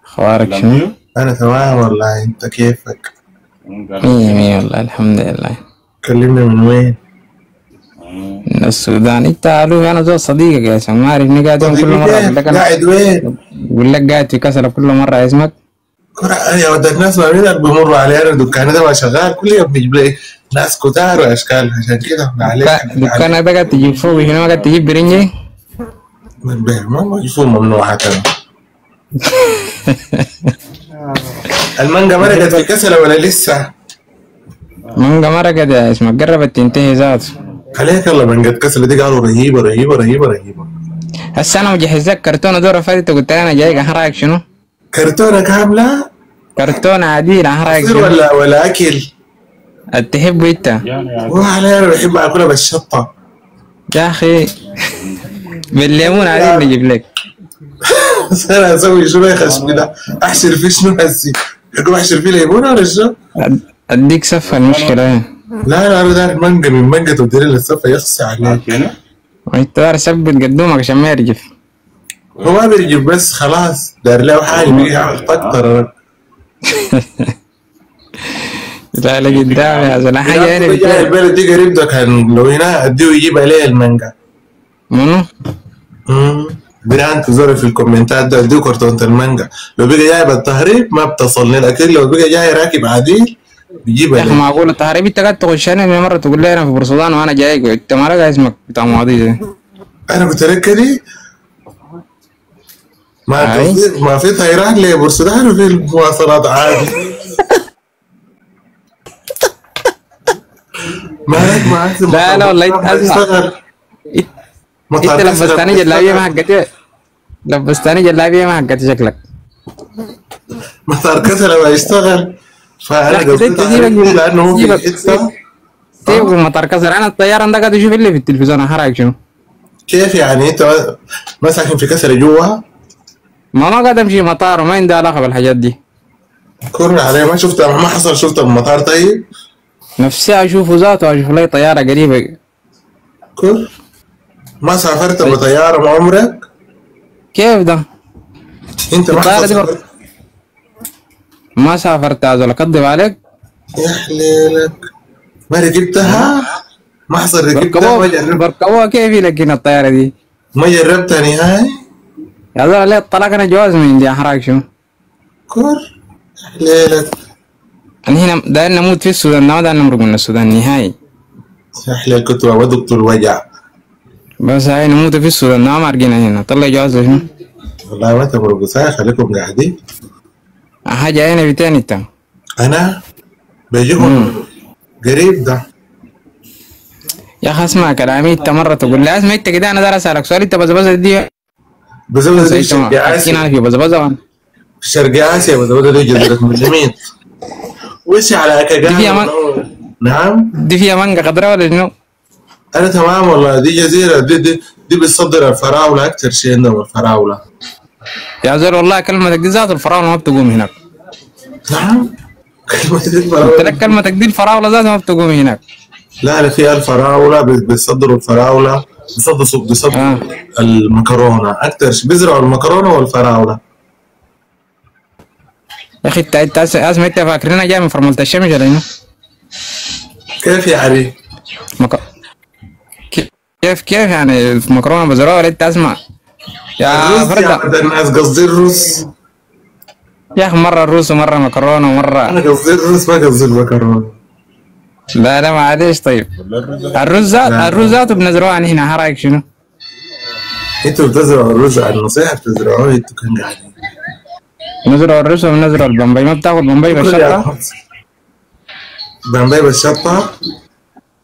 اخبارك شنو؟ انا تمام والله، انت كيفك؟ مية مية والله الحمد لله. كلمني من وين؟ من السودان. انت عارف انا زول صديقك يا اسمع، ما عارفني قاعد يوم كل صديقي مرة اقول كيف؟ لك انا، قاعد وين؟ اقول لك قاعد في كسلة كل مرة اسمك. يا ولد الناس ما بينا بيمروا علي، انا دكاني ده ما شغال، كل يوم بيجيب لي ناس كتار واشكال، عشان كده معلش دكانك ده قاعد تجيب فوق شنو؟ ما قاعد تجيب برنجي؟ ما يشوفوا ممنوع هكذا. المانجا مرقت في كسلة ولا لسه؟ مانجا مرقت يا اسمع، قربت تنتهي ذاته. عليك الله، مانجا كسلة دي قالوا رهيبة رهيبة رهيبة رهيبة. هسه انا مجهز لك كرتونة دورة فاتت، قلت انا جايك، رايك شنو؟ كرتونة كاملة؟ كرتونة عادية، رايك عصير شنو؟ ولا أكل؟ تحبه انت؟ والله أنا بحب أكلها بالشطة. يا اخي بالليمون عادي نجيب لك. بس أنا أسوي شنو يا خشمي ده؟ أحشر فيه شنو هسي؟ حكم أحشر فيه ليمون ولا شنو؟ اديك سفة المشكلة. لا أنا داير مانجا، من مانجا توديني للصفا يخصي عليك. انت دار ثبت قدومك عشان ما يرجف. هو ما بيرجف بس خلاص، داير له حاجة بيجي طقطر. لا لا قدامي يا زلمة حاجة هنا جاي البلد دي قريب ده، كان لو هنا أديه يجيب عليه المانجا. منو؟ بناء تزور في الكومنتات ده أديه كرتونة المانجا، لو بقى جاي بالتهريب ما بتصلني، لكن لو بقى جاي راكب عديل بيجيب يا اخي عليه. معقول التهريب انت قاعد تخشني من مرة تقول لي انا في بورسودان وانا جايك، انت ما لقى اسمك بتاع مواضيع دي. أنا قلت لك كده ما في طيران لبورسودان وفي المواصلات عادي. مالك معاك لا لا والله انت اسمع، انت لبستاني جلابيه ما حقتي، لبستاني جلابيه ما حقتي شكلك. مطار كسل ما يشتغل، فانا قصدي لانه هو في الحته. سيبك من مطار كسر، انا الطياره ده قاعد اشوف اللي في التلفزيون، رايك شنو؟ كيف يعني انت ما ساكن في كسل جوا؟ ما قاعد امشي مطار وما عندي علاقه بالحاجات دي. كورنا علي ما شفت، ما حصل شفت بالمطار طيب؟ نفسي اشوفه ذاته، اشوف لي طياره قريبه. كور ما سافرت بطياره مع عمرك؟ كيف ده؟ انت ما حصل سافرت؟ ما سافرت يا زول، اكذب عليك؟ يا حليلك ما ركبتها؟ ما حصل ركبتها؟ ما جربت بركبوها كيف لكن الطياره دي ما جربتها نهائي؟ يا زول. ليه الطلاق انا جواز من عندي، رايك شنو؟ كور يا حليلك انا هنا داير نموت في السودان، ما داير نمرق من السودان نهائي. يا حليلك كنت ودكتور الوجع. بس هاي نموت في السودان، ما مارقينا هنا، طلع جواز شنو؟ والله ما تمرقوا ساعة، خليكم قاعدين. حاجة هنا بتاني انت. انا بيجيكم قريب ده. يا اخي اسمع كلامي، انت مرة تقول لي اسمع انت كده، انا دار اسألك سؤال، انت بزبزة دي بزبزة دي شرق آسيا. انا في بزبزة في شرق آسيا بزبزة دي جزيرة مسلمين. وش على كجان؟ نعم. دي فيها مانجا خضراء ولا شنو؟ أنا تمام والله، دي جزيرة دي بتصدر الفراولة أكثر شيء عندهم الفراولة. يا زول والله كلمتك دي ذات الفراولة ما بتقوم هناك. نعم؟ كلمتك دي الفراولة. قلت لك كلمتك دي الفراولة ذات ما بتقوم هناك. لا فيها الفراولة، بيصدروا الفراولة، بيصدروا المكرونة أكثر شيء، بيزرعوا المكرونة والفراولة. يا أخي أنت اسمع، أنت فاكرينها جاي من فرملة الشمس ولا شنو؟ كيف يعني؟ كيف يعني مكرونة بزراعة ولا أنت اسمع؟ يا فردة الناس قصدي الرز. يا أخي مرة الرز ومرة مكرونة ومرة. أنا قصدي الرز ما قصدي المكرونة. لا معلش طيب. الرز ذاته بنزرعوه عن هنا، رايك شنو؟ انتوا بتزرعوا الرز على النصيحة، بتزرعوه انتوا كان قاعدين. نزرع الرز ونزرع البمبي، ما بتاكل بمبي بالشطة؟ بمبي بالشطة؟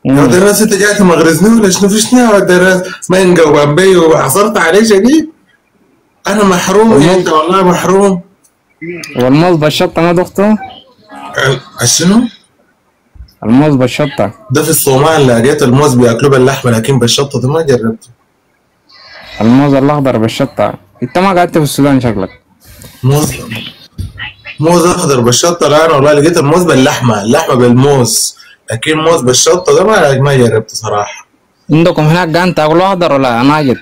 يا دراس انت جاي تمغرزني ولا شنو؟ في شنو يا دراس؟ مانجا وبمبي وعصرت عليه شديد؟ انا محروم انت والله محروم. والموز بالشطة ما دقته؟ شنو؟ الموز بالشطة ده في الصومال لقيت الموز بياكلوه باللحمة، لكن بالشطة ده ما جربته. الموز الأخضر بالشطة، أنت ما قعدت في السودان شكلك. موز أخضر بالشطة؟ لا أنا والله لقيت الموز باللحمة، اللحمة بالموز، لكن موز بالشطة ده ما جربته صراحة. عندكم هناك قان تاكلوا أخضر ولا ناجد؟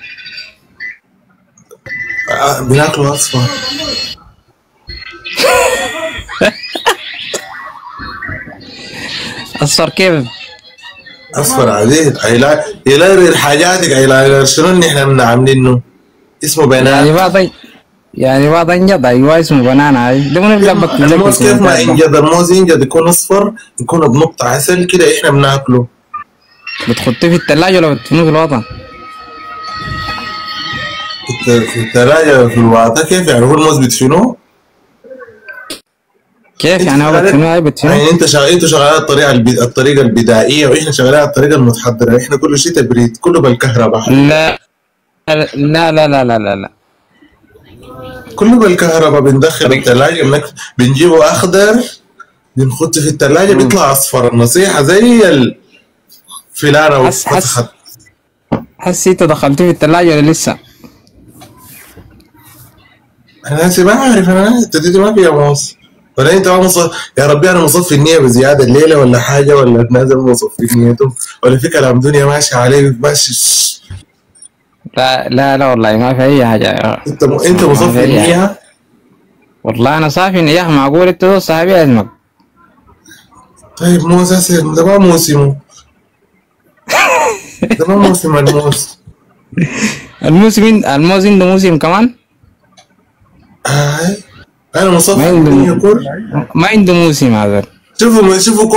بناكلوا أصفر. اصفر كيف؟ اصفر عديل يلغي حاجاتك يلغي شنو اللي احنا كنا عاملينه اسمه يعني بنات. بعض يعني بعض انجد ايوه اسمه بنانا ده من اللي الموز كيف ما ينجد، الموز ينجد يكون اصفر يكون بنقطة عسل كده احنا بناكله. بتحطيه في الثلاجة ولا بتدفنه في الوطن؟ في الثلاجة في الواطة. كيف يعني هو الموز بيدفنوه؟ كيف يعني هو بتدفنوه؟ بتدفنوه؟ يعني انتوا شغالين الطريقة البدائية واحنا شغالين على الطريقة المتحضرة. احنا كل شيء تبريد، كله بالكهرباء. لا لا لا لا لا لا لا كله بالكهرباء. بندخل الثلاجة بنجيبه اخضر، بنخط في الثلاجة بيطلع اصفر. النصيحة زي الفلانة وفتحت. حسي انت دخلتيه في الثلاجة ولا لسه؟ انا ما عارف، انا ابتديت ما فيها موز ولا انت ما يا ربي انا مصفي النية بزيادة الليلة ولا حاجة، ولا نازل مصفي نيته، ولا في كلام دنيا ماشي عليه ماشي. لا لا لا والله ما في اي حاجة. انت مصفي النية؟ والله انا صافي النية. معقول انت دول صاحبي ازمك؟ طيب موز هسه ده ما موسمه. ده ما موسم الموز. الموز عنده موسم كمان؟ انا مصفي النية كل ما عنده موسم هذا. شوفوا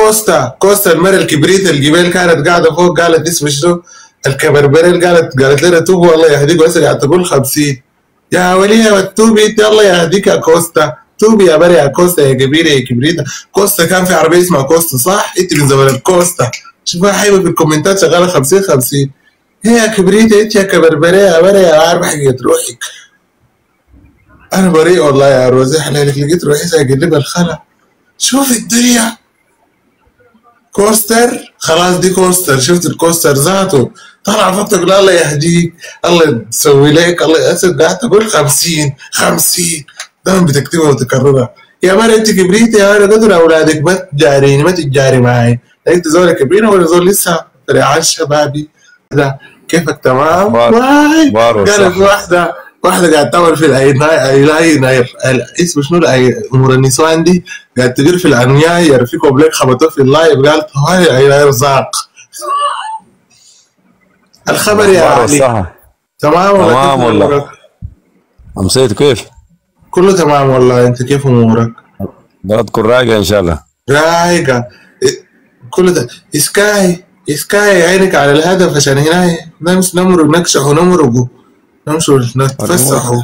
كوستا المرة الكبريت الجبال كانت قاعدة فوق، قالت اسمه شنو؟ الكبربرين قالت لنا توبوا الله يهديك، وهسه قاعد تقول 50 يا وليه وتوبي الله يهديك يا كوستا. توبي يا بري يا كوستا يا كبيرة يا كبريتة. كوستا كان في عربية اسمها كوستا صح؟ انت من زمن الكوستا. شوفها حيوة في الكومنتات شغالة 50 هي يا كبريتة انت يا كبربرية يا بري يا عارف حقيقة روحك. انا بريء والله يا روزي حلالك لقيت روحي سايقلب الخلا. شوف الدنيا كوستر خلاص دي كوستر. شفت الكوستر ذاته طلع فوق تقول الله يهديك الله يسوي لك الله يسعدك. قاعد تقول 50 دائما بتكتبها وتكررها. يا مرة انت كبريتي يا مرة قدر اولادك ما تجاريني ما تتجاري معي. انت زول كبيرة ولا زول لسه ريعان شبابي ده. كيفك تمام؟ واي قالت واحدة قاعد تعمل في الايلاينر اسمه شنو امور النسوان دي، قاعد تدير في الانياير في كوبليك خبطوه في اللايف قالت هاي الايلاينر زاق. الخبر يا علي تمام والله. امسيت كيف؟ كله تمام والله. انت كيف امورك؟ بلدكم رايقة ان شاء الله. رايقة كله ده. اسكاي عينك على الهدف عشان هنا نمرق نكشح ونمرقوا نمشوا نتفسحوا.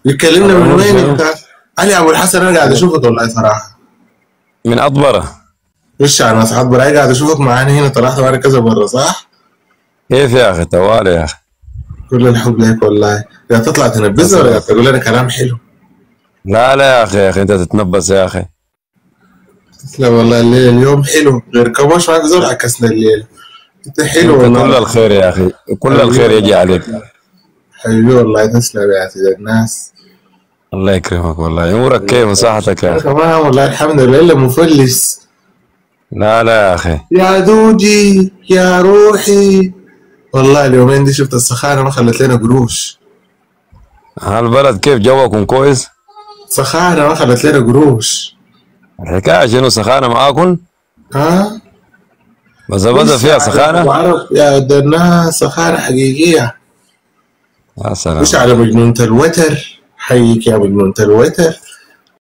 يتكلمنا من وين انت؟ علي ابو الحسن انا قاعد اشوفك والله صراحه من اطبره. وش على ناس اطبره قاعد اشوفك معانا هنا. طلعت معانا كذا مره صح؟ كيف يا اخي توالي يا اخي. كل الحب لك والله. يا تطلع تنبذنا ولا تقول لنا كلام حلو؟ لا يا اخي انت تتنبس يا اخي. تسلم والله. الليل اليوم حلو غير كموش معك زول عكسنا الليل. انت حلو والله. كل الخير يا اخي كل الخير يجي عليك حبيبي والله. تسلم يا سيد الناس. الله يكرمك والله. امورك كيف وصحتك يا اخي؟ تمام والله الحمد لله الا مفلس. لا يا اخي. يا دوجي يا روحي والله اليومين دي شفت السخانه ما خلت لنا قروش. هالبلد كيف جوكم كويس؟ سخانه ما خلت لنا قروش. الحكايه شنو سخانه معاكم؟ ها؟ بس بدأ فيها سخانه؟ يا ودناها سخانه حقيقيه. يا سلام. مش على مجنونة الوتر. حيك يا مجنونة الوتر.